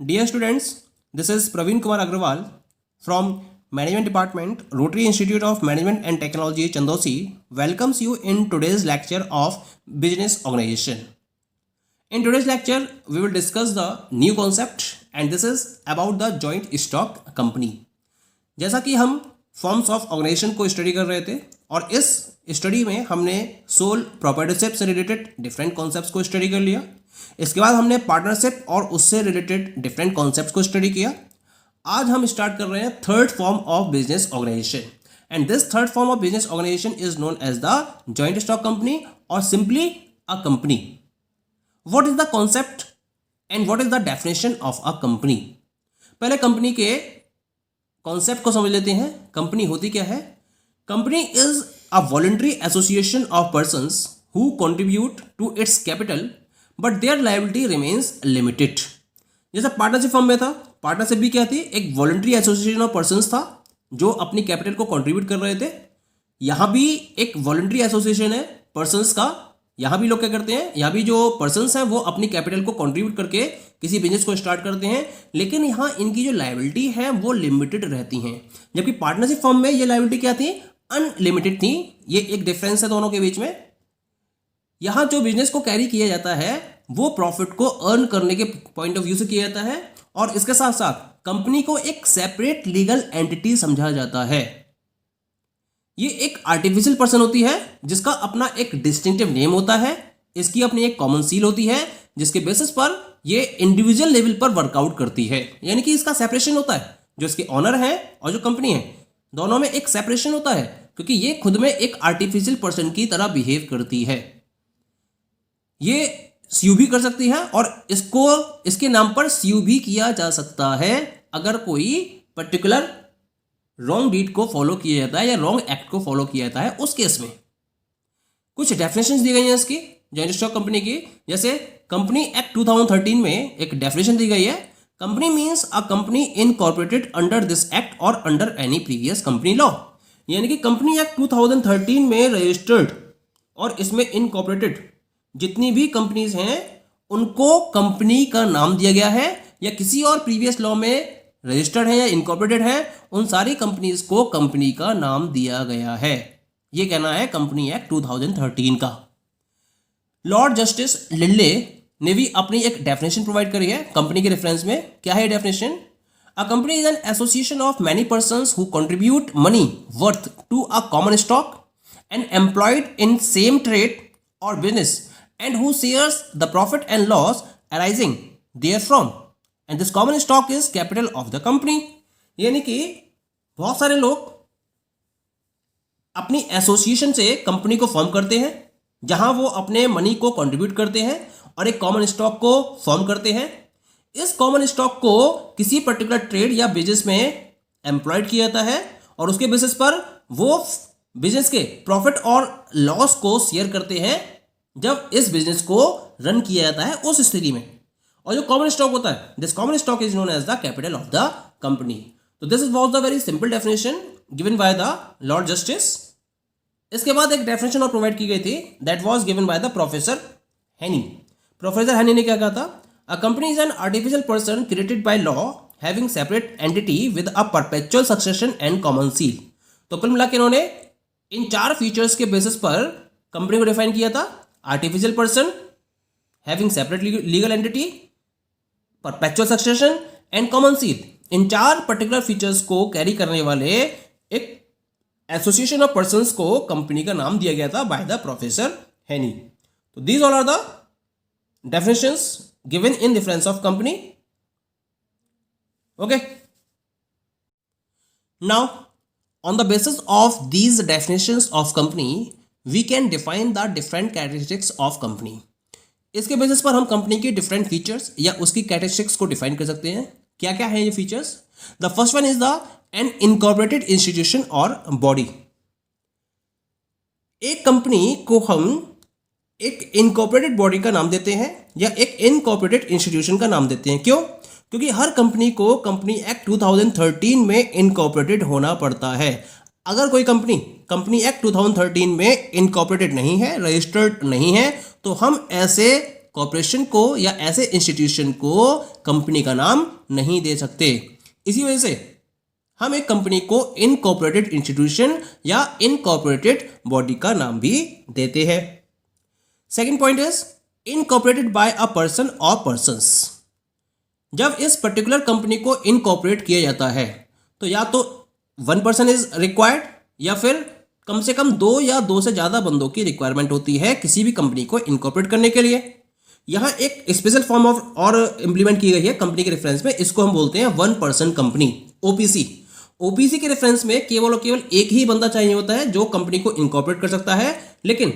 Dear students, this is Praveen Kumar Agrawal from Management Department, Rotary Institute of Management and Technology, Chandosi, welcomes you in today's lecture of Business Organization. In today's lecture, we will discuss the new concept and this is about the joint stock company. जैसा कि हम forms of organisation को study कर रहे थे और इस study में हमने सोल प्रोप्राइटरशिप से रिलेटेड डिफरेंट कॉन्सेप्ट्स को स्टडी कर लिया। इसके बाद हमने पार्टनरशिप और उससे रिलेटेड डिफरेंट कॉन्सेप्ट्स को स्टडी किया। आज हम स्टार्ट कर रहे हैं third form of business organisation and this third form of business organisation is known as the joint stock company और simply a company. What is the concept and what is the definition of a company? पहले company के concept को समझ लेते हैं। Company होती क्या है? Company is a voluntary association of persons who contribute to its capital but their liability remains limited. जैसा पार्टनरशिप फॉर्म में था, पार्टनरशिप भी क्या थी? एक वॉलंटरी एसोसिएशन ऑफ पर्संस था जो अपनी कैपिटल को कंट्रीब्यूट कर रहे थे। यहाँ भी एक वॉलंटरी एसोसिएशन है पर्संस का। यहाँ भी लोग क्या करते हैं, यहाँ भी जो पर्संस हैं वो अपनी कैपिटल को कंट्रीब्यूट करके किसी बिजनेस को स्टार्ट करते हैं, लेकिन यहाँ इनकी जो लायबिलिटी है वो लिमिटेड रहती हैं। जबकि पार्टनरशिप फॉर्म में ये लायबिलिटी क्या थी? अनलिमिटेड थी। ये एक डिफरेंस है दोनों के बीच में। यहाँ जो बिजनेस को कैरी किया जाता है वो प्रॉफिट को अर्न करने के पॉइंट ऑफ व्यू से किया जाता है और इसके साथ साथ कंपनी को एक सेपरेट लीगल एंटिटी समझा जाता है। ये एक आर्टिफिशियल पर्सन होती है जिसका अपना एक डिस्टिंक्टिव नेम होता है, इसकी अपनी एक कॉमन सील होती है जिसके बेसिस पर ये इंडिविजुअल लेवल पर वर्कआउट करती है। यानी कि इसका सेपरेशन होता है, जो इसके ऑनर है और जो कंपनी है दोनों में एक सेपरेशन होता है क्योंकि ये खुद में एक आर्टिफिशियल पर्सन की तरह बिहेव करती है। ये सीयू भी कर सकती है और इसको इसके नाम पर सीयू भी किया जा सकता है अगर कोई पर्टिकुलर रॉन्ग डीड को फॉलो किया जाता है या रॉन्ग एक्ट को फॉलो किया जाता है उस केस में। कुछ डेफिनेशंस दी गई हैं इसकी जॉइंट स्टॉक कंपनी की। जैसे कंपनी एक्ट 2013 में एक डेफिनेशन दी गई है, company means a company incorporated under this act और under any previous company law. यानी कि कंपनी एक्ट 2013 में रजिस्टर्ड और इसमें इनकॉर्पोरेटेड जितनी भी कंपनीज हैं उनको कंपनी का नाम दिया गया है, या किसी और प्रीवियस लॉ में रजिस्टर्ड है या इनकॉर्पोरेटेड है उन सारी कंपनीज को कंपनी का नाम दिया गया है। ये कहना है कंपनी एक्ट 2013 का। लॉर्ड जस्टिस लिल्ले ने भी अपनी एक डेफिनेशन प्रोवाइड करी है कंपनी के रेफरेंस में। क्या है definition? A company is an association of many persons who contribute money worth to a common stock and employed in same trade और business and who shares the profit and loss arising therefrom and this common stock is capital of the company। यानी कि बहुत सारे लोग अपनी association से company को form करते हैं जहां वो अपने मनी को कंट्रीब्यूट करते हैं और एक कॉमन स्टॉक को फॉर्म करते हैं। इस कॉमन स्टॉक को किसी पर्टिकुलर ट्रेड या बिजनेस में एम्प्लॉयड किया जाता है और उसके बेसिस पर वो बिजनेस के प्रॉफिट और लॉस को शेयर करते हैं जब इस बिजनेस को रन किया जाता है उस स्थिति में। और जो कॉमन स्टॉक होता है, this common stock is known as the capital of the company. तो this is was the very simple definition given by the lord justice. इसके बाद एक डेफिनेशन और प्रोवाइड की गई थी that was given by the professor Haney. Professor Haney ने क्या कहा था? A company is an artificial person created by law having separate entity with a perpetual succession and common seal. तो कुल मिला के इन्होंने इन चार फीचर्स के बेसिस पर कंपनी को डिफाइन किया था। Artificial person, having separate legal entity, perpetual succession and common seal. इन चार पर्टिकुलर फीचर्स को कैरी करने वाले एक एसोसिएशन ऑफ पर्संस को कंपनी का नाम दिया गया था बाय द प्रोफेसर हेनी। तो these all are the definitions given in difference of company. Okay, now on the basis of these definitions of company we can define the different characteristics of company। इसके basis पर हम company के different features या उसकी characteristics को define कर सकते हैं। क्या क्या है ये features? The first one is the an incorporated institution और बॉडी। एक कंपनी को हम एक इनकॉर्पोरेटेड बॉडी का नाम देते हैं या एक इनकॉर्पोरेटेड इंस्टीट्यूशन का नाम देते हैं। क्यों? क्योंकि हर कंपनी को कंपनी एक्ट 2013 में इनकॉर्पोरेटेड होना पड़ता है। अगर कोई कंपनी एक्ट 2013 में इनकॉर्पोरेटेड नहीं है, रजिस्टर्ड नहीं है, तो हम ऐसे कॉर्पोरेशन को या ऐसे इंस्टीट्यूशन को कंपनी का नाम नहीं दे सकते। इसी वजह से हम एक कंपनी को इनकॉर्पोरेटेड इंस्टीट्यूशन या इनकॉर्पोरेटेड बॉडी का नाम भी देते हैं। Second point is incorporated by a person और पर्संस। जब इस पर्टिकुलर कंपनी को इनकॉर्पोरेट किया जाता है तो या तो वन पर्सन इज रिक्वायर्ड या फिर कम से कम दो या दो से ज़्यादा बंदों की रिक्वायरमेंट होती है किसी भी कंपनी को इनकॉर्पोरेट करने के लिए। यहाँ एक स्पेशल फॉर्म ऑफ और इम्प्लीमेंट की गई है कंपनी के रेफरेंस में, इसको हम बोलते हैं one person company, OPC. OPC के रेफरेंस में केवल और केवल एक ही बंदा चाहिए होता है जो कंपनी को इनकॉर्पोरेट कर सकता है, लेकिन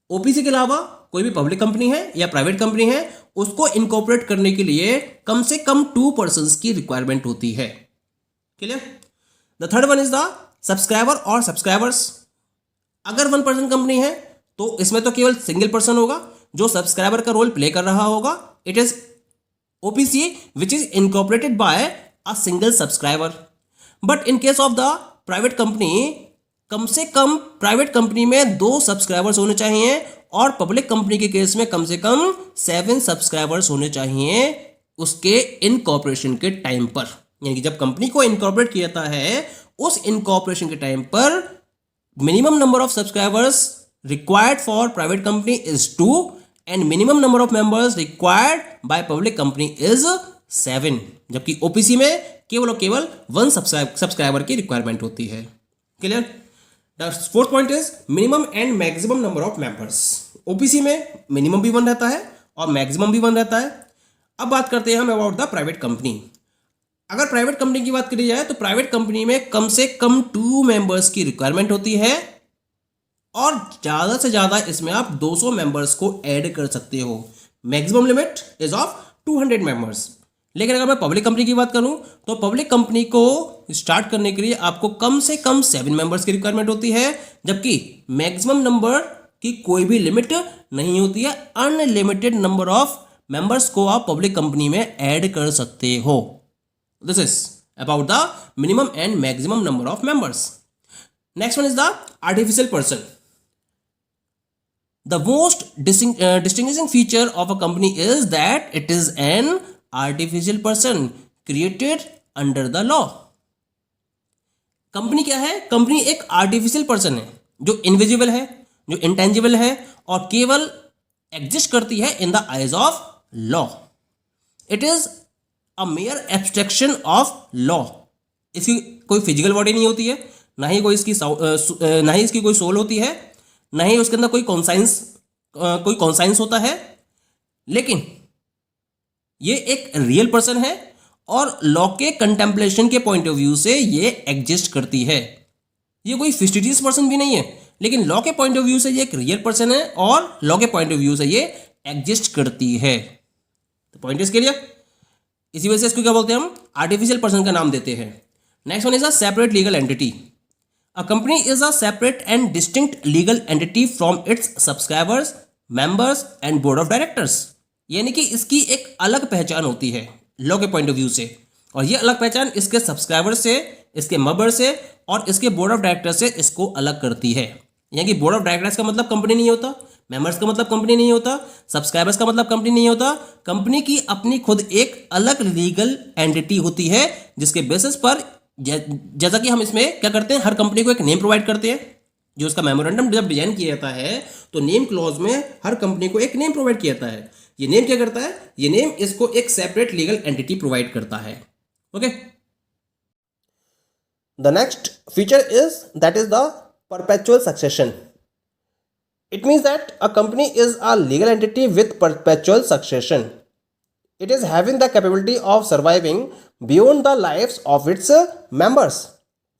ओपीसी के अलावा कोई भी पब्लिक कंपनी है या प्राइवेट कंपनी है उसको इनकॉर्पोरेट करने के लिए कम से कम 2 पर्सन्स की रिक्वायरमेंट होती है। Clear? The third one is the subscriber और सब्सक्राइबर्स। अगर वन पर्सन कंपनी है तो इसमें तो केवल सिंगल पर्सन होगा जो सब्सक्राइबर का रोल प्ले कर रहा होगा। It is OPC which is incorporated by a single subscriber. But in case of the private company, कम से कम प्राइवेट कंपनी में 2 सब्सक्राइबर्स होने चाहिए और पब्लिक कंपनी के केस में कम से कम 7 सब्सक्राइबर्स होने चाहिए उसके इनकॉर्पोरेशन के टाइम पर। यानी कि जब कंपनी को इनकॉर्पोरेट किया जाता है उस इनकॉर्पोरेशन के टाइम पर minimum number of subscribers required for private company is 2 and minimum number of members required by public company is 7। जबकि ओपीसी में केवल और केवल 1 सब्सक्राइबर की रिक्वायरमेंट होती है। Clear? The fourth point is minimum and maximum number of members. OPC में minimum भी 1 रहता है और मैक्सिमम भी 1 रहता है। अब बात करते हैं हम अबाउट द प्राइवेट कंपनी। अगर प्राइवेट कंपनी की बात करी जाए तो प्राइवेट कंपनी में कम से कम 2 मेंबर्स की रिक्वायरमेंट होती है और ज़्यादा से ज़्यादा इसमें आप 200 मेंबर्स को ऐड कर सकते हो। Maximum limit is of 200 members. लेकिन अगर मैं पब्लिक कंपनी की बात करूं तो पब्लिक कंपनी को स्टार्ट करने के लिए आपको कम से कम 7 मेंबर्स की रिक्वायरमेंट होती है, जबकि मैक्सिमम नंबर की कोई भी लिमिट नहीं होती है। अनलिमिटेड नंबर ऑफ मेंबर्स को आप पब्लिक कंपनी में ऐड कर सकते हो। This is about the minimum and maximum number of members. Next one is the artificial person. The most distinguishing feature of a company is that it is an artificial person created under the law. Company क्या है? Company एक artificial person है जो invisible है, जो intangible है और केवल एग्जिस्ट करती है in the eyes of law. It is a mayor abstraction of law. इसकी कोई फिजिकल बॉडी नहीं होती है, ना ही इसकी कोई सोल होती है, ना ही उसके अंदर कोई कॉन्साइंस होता है, लेकिन ये एक रियल पर्सन है और लॉ के कंटेम्पलेशन के पॉइंट ऑफ व्यू से ये एग्जिस्ट करती है। ये कोई फिस्टिजियस पर्सन भी नहीं है, लेकिन लॉ के पॉइंट ऑफ व्यू से ये एक रियल पर्सन है और लॉ के पॉइंट ऑफ व्यू से ये एग्जिस्ट करती है। तो पॉइंट इसके लिए इसी वजह से इसको क्या बोलते हैं? हम आर्टिफिशियल पर्सन का नाम देते हैं। Next one is a separate legal entity. A company is a separate and distinct legal entity from its subscribers, members and board of directors. यानी कि इसकी एक अलग पहचान होती है लॉ के पॉइंट ऑफ व्यू से, और ये अलग पहचान इसके सब्सक्राइबर से, इसके मेंबर से और इसके बोर्ड ऑफ डायरेक्टर से इसको अलग करती है। यानी कि बोर्ड ऑफ डायरेक्टर्स का मतलब कंपनी नहीं होता, मेंबर्स का मतलब कंपनी नहीं होता, सब्सक्राइबर्स का मतलब कंपनी नहीं होता। कंपनी की अपनी खुद एक अलग लीगल एंटिटी होती है जिसके बेसिस पर, जैसा कि हम इसमें क्या करते हैं, हर कंपनी को एक नेम प्रोवाइड करते हैं। जो उसका मेमोरेंडम जब डिजाइन किया जाता है तो नेम क्लॉज में हर कंपनी को एक नेम प्रोवाइड किया जाता है। ये नेम क्या करता है? ये नेम इसको एक सेपरेट लीगल एंटिटी प्रोवाइड करता है। Okay, the next feature is that is the perpetual succession. It means that a company is a legal entity with perpetual succession. It is having the capability of surviving beyond the lives of its members.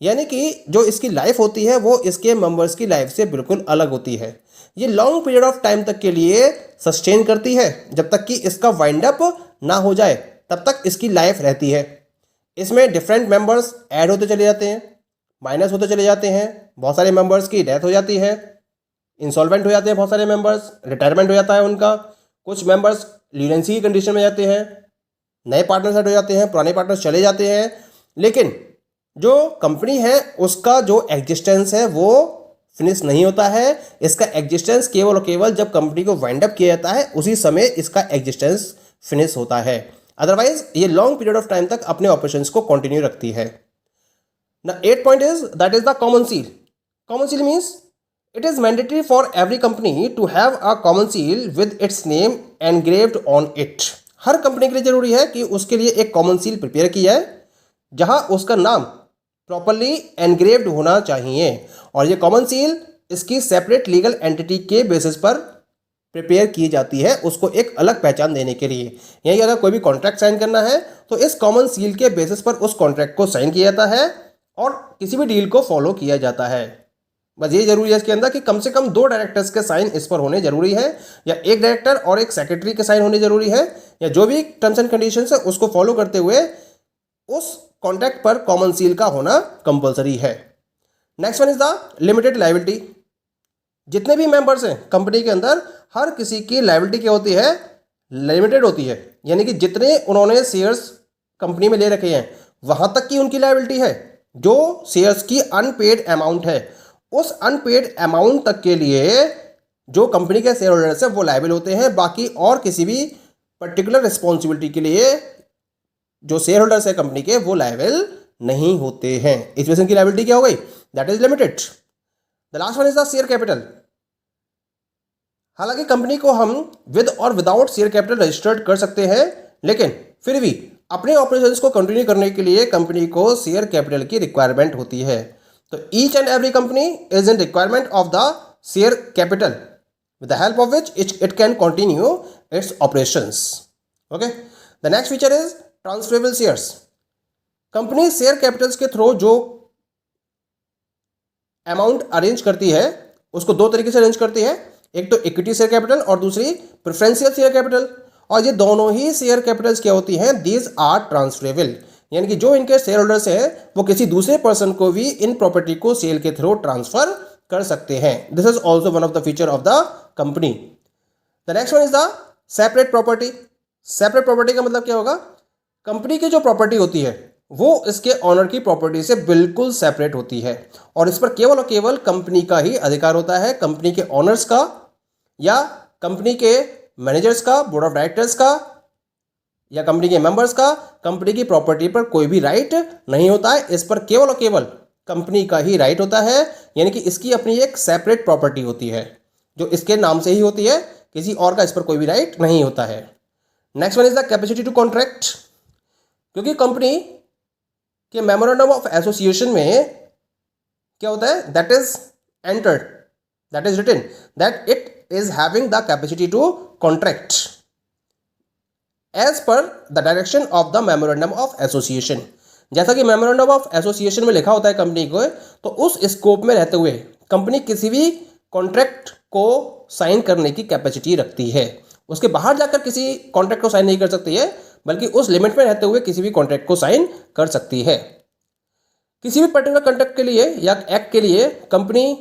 यानी कि जो इसकी life होती है वो इसके members की life से बिल्कुल अलग होती है। ये लॉन्ग पीरियड ऑफ टाइम तक के लिए सस्टेन करती है, जब तक कि इसका वाइंड अप ना हो जाए तब तक इसकी लाइफ रहती है। इसमें डिफरेंट मेंबर्स ऐड होते चले जाते हैं, माइनस होते चले जाते हैं, बहुत सारे मेंबर्स की डेथ हो जाती है, इंसॉल्वेंट हो जाते हैं बहुत सारे मेंबर्स, रिटायरमेंट हो जाता है उनका, कुछ मेंबर्स लीडेंसी की कंडीशन में जाते हैं, नए पार्टनर्स ऐड हो जाते हैं, पुराने पार्टनर्स चले जाते हैं। लेकिन जो कंपनी है उसका जो एग्जिस्टेंस है वो फिनिश नहीं होता है। इसका एग्जिस्टेंस केवल और केवल जब कंपनी को वाइंड अप किया जाता है उसी समय इसका एग्जिस्टेंस फिनिश होता है। अदरवाइज ये लॉन्ग पीरियड ऑफ टाइम तक अपने ऑपरेशंस को कंटिन्यू रखती है। The 8th point is that is the common seal. Common seal means it is mandatory for every company to have a common seal with its name engraved on it. हर company के लिए जरूरी है कि उसके लिए एक कॉमन सील प्रिपेयर की जाए जहां उसका नाम प्रॉपरली एनग्रेव्ड होना चाहिए, और ये कॉमन सील इसकी सेपरेट लीगल एंटिटी के बेसिस पर प्रिपेयर की जाती है उसको एक अलग पहचान देने के लिए। यानी अगर कोई भी कॉन्ट्रैक्ट साइन करना है तो इस कॉमन सील के बेसिस पर उस कॉन्ट्रैक्ट को साइन किया जाता है और किसी भी डील को फॉलो किया जाता है। बस ये जरूरी है इसके अंदर कि कम से कम 2 डायरेक्टर्स के साइन इस पर होने जरूरी है, या एक डायरेक्टर और एक सेक्रेटरी के साइन होने जरूरी है, या जो भी टर्म्स एंड कंडीशंस है उसको फॉलो करते हुए उस कॉन्ट्रैक्ट पर कॉमन सील का होना कंपलसरी है। Next one is the limited liability. जितने भी मेंबर्स हैं कंपनी के अंदर हर किसी की लायबिलिटी क्या होती है, लिमिटेड होती है। यानी कि जितने उन्होंने शेयर्स कंपनी में ले रखे हैं वहां तक की उनकी लायबिलिटी है। जो शेयर्स की अनपेड अमाउंट है उस अनपेड अमाउंट तक के लिए जो कंपनी के शेयर होल्डर्स है वो लायबल होते हैं। बाकी और किसी भी पर्टिकुलर रिस्पॉन्सिबिलिटी के लिए जो शेयर होल्डर्स है कंपनी के वो लायबल नहीं होते हैं। इस वजह की लायबिलिटी क्या हो गई, that is limited. The last one is the share capital. हालांकि कंपनी को हम विद और विदाउट शेयर कैपिटल रजिस्टर्ड कर सकते हैं, लेकिन फिर भी अपने ऑपरेशंस को कंटिन्यू करने के लिए कंपनी को शेयर कैपिटल की रिक्वायरमेंट होती है। तो each and every company is in requirement of the share capital with the help of which it can continue its operations. Okay, the next feature is transferable shares. Company share Capitals के through जो amount arrange करती है उसको 2 तरीके से arrange करती है, एक तो इक्विटी शेयर कैपिटल और दूसरी प्रेफरेंशियल शेयर कैपिटल। और ये दोनों ही शेयर कैपिटल्स क्या होती हैं, दीज आर ट्रांसफरेबल। यानी कि जो इनके शेयर होल्डर्स हैं वो किसी दूसरे पर्सन को भी इन प्रॉपर्टी को सेल के थ्रू ट्रांसफर कर सकते हैं। This is also one of the feature of the company. The next one is the separate property. Separate property का मतलब क्या होगा, कंपनी की जो प्रॉपर्टी होती है वो इसके ऑनर की प्रॉपर्टी से बिल्कुल सेपरेट होती है और इस पर केवल और केवल कंपनी का ही अधिकार होता है। कंपनी के ऑनर्स का या कंपनी के मैनेजर्स का, बोर्ड ऑफ डायरेक्टर्स का या कंपनी के मेंबर्स का कंपनी की प्रॉपर्टी पर कोई भी राइट नहीं होता है। इस पर केवल और केवल कंपनी का ही राइट होता है। यानी कि इसकी अपनी एक सेपरेट प्रॉपर्टी होती है जो इसके नाम से ही होती है, किसी और का इस पर कोई भी राइट नहीं होता है। Next one is the capacity to contract. क्योंकि कंपनी के मेमोरेंडम ऑफ एसोसिएशन में क्या होता है, that is entered, that is written that it is having the capacity to contract as per the direction of the memorandum of association. जैसा कि memorandum of association में लिखा होता है कंपनी को, तो उस स्कोप में रहते हुए कंपनी किसी भी कॉन्ट्रैक्ट को साइन करने की कैपेसिटी रखती है। उसके बाहर जाकर किसी कॉन्ट्रैक्ट को साइन नहीं कर सकती है, बल्कि उस लिमिट में रहते हुए किसी भी कॉन्ट्रैक्ट को साइन कर सकती है। किसी भी पर्टिकुलर कॉन्ट्रैक्ट के लिए या एक्ट के लिए कंपनी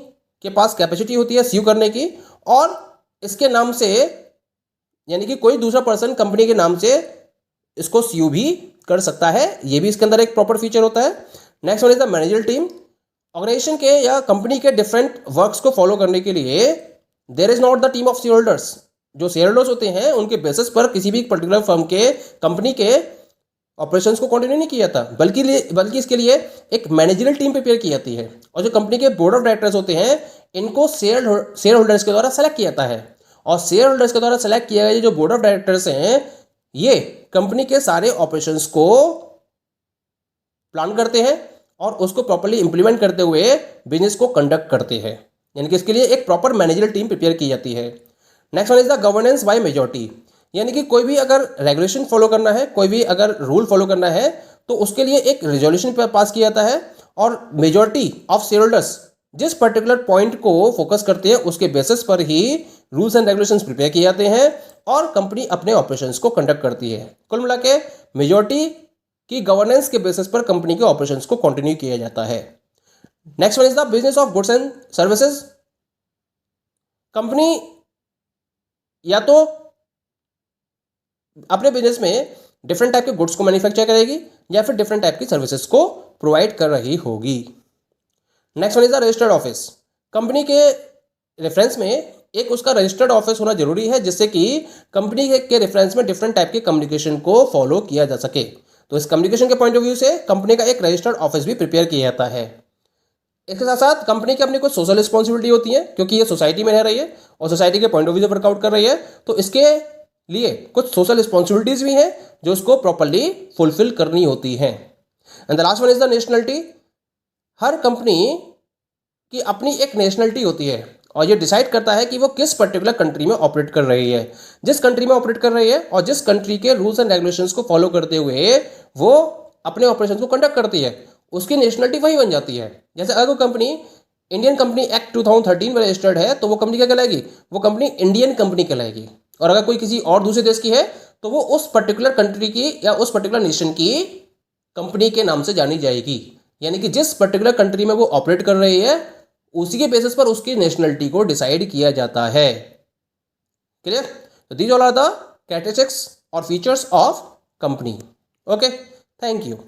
के पास कैपेसिटी होती है स्यू करने की, और इसके नाम से यानी कि कोई दूसरा पर्सन कंपनी के नाम से इसको स्यू भी कर सकता है। ये भी इसके अंदर एक प्रॉपर फीचर होता है। Next one is the manager team. Organisation के या कंपनी के डिफरेंट वर्क्स को फॉलो करने के लिए there is not the team of shareholders. जो शेयर होल्डर्स होते हैं उनके बेसिस पर किसी भी पर्टिकुलर फर्म के कंपनी के ऑपरेशंस को कंटिन्यू नहीं किया जाता, बल्कि इसके लिए एक मैनेजरियल टीम प्रिपेयर की जाती है। और जो कंपनी के बोर्ड ऑफ डायरेक्टर्स होते हैं इनको शेयर होल्डर्स के द्वारा सेलेक्ट किया जाता है, और शेयर होल्डर्स के द्वारा सेलेक्ट किए गए जो बोर्ड ऑफ डायरेक्टर्स हैं ये कंपनी के सारे ऑपरेशंस को प्लान करते हैं और उसको प्रॉपर्ली इंप्लीमेंट करते हुए बिजनेस को कंडक्ट करते हैं। यानी कि इसके लिए एक प्रॉपर मैनेजरियल टीम प्रिपेयर की जाती है। Next one is the governance by majority. यानी कि कोई भी अगर रेगुलेशन फॉलो करना है, कोई भी अगर रूल फॉलो करना है, तो उसके लिए एक रेजोल्यूशन पास किया जाता है और मेजॉरिटी ऑफ शेयर होल्डर्स जिस पर्टिकुलर पॉइंट को फोकस करते हैं उसके बेसिस पर ही रूल्स एंड रेगुलेशंस प्रिपेयर किए जाते हैं और कंपनी अपने ऑपरेशंस को कंडक्ट करती है। कुल मिला के मेजॉरिटी की गवर्नेंस के बेसिस पर कंपनी के ऑपरेशंस को कंटिन्यू किया जाता है। Next one is the business of goods and services. Company या तो अपने बिजनेस में डिफरेंट टाइप के गुड्स को मैन्युफैक्चर करेगी या फिर डिफरेंट टाइप की सर्विसेज को प्रोवाइड कर रही होगी। Next one is the registered office. Company के रेफरेंस में एक उसका रजिस्टर्ड ऑफिस होना जरूरी है, जिससे कि कंपनी के रेफरेंस में डिफरेंट टाइप के कम्युनिकेशन को फॉलो किया जा सके। तो इस कम्युनिकेशन के पॉइंट ऑफ व्यू से कंपनी का एक रजिस्टर्ड ऑफिस भी प्रिपेयर किया जाता है। इसके साथ साथ कंपनी की अपनी कुछ सोशल रिस्पॉन्सिबिलिटी होती है, क्योंकि ये सोसाइटी में रह रही है और सोसाइटी के पॉइंट ऑफ व्यू से वर्कआउट कर रही है, तो इसके लिए कुछ सोशल रिस्पॉन्सिबिलिटीज भी हैं जो उसको प्रॉपरली फुलफिल करनी होती हैं। And the last one is the nationality. Her company की अपनी एक नेशनलिटी होती है और ये डिसाइड करता है कि वो किस पर्टिकुलर कंट्री में ऑपरेट कर रही है। जिस कंट्री में ऑपरेट कर रही है और जिस कंट्री के रूल्स एंड रेगुलेशंस को फॉलो करते हुए वो अपने ऑपरेशन को कंडक्ट करती है, उसकी नेशनलिटी वही बन जाती है। जैसे अगर कोई कंपनी इंडियन कंपनी एक्ट 2013 में रजिस्टर्ड है तो वो कंपनी क्या कहलाएगी? वो कंपनी इंडियन कंपनी कहलाएगी। और अगर कोई किसी और दूसरे देश की है तो वो उस पर्टिकुलर कंट्री की या उस पर्टिकुलर नेशन की कंपनी के नाम से जानी जाएगी। यानी कि जिस पर्टिकुलर कंट्री में वो ऑपरेट कर रही है उसी के बेसिस पर उसकी नेशनलिटी को डिसाइड किया जाता है। क्लियर? तो these all are the characteristics और features of company. Okay, thank you.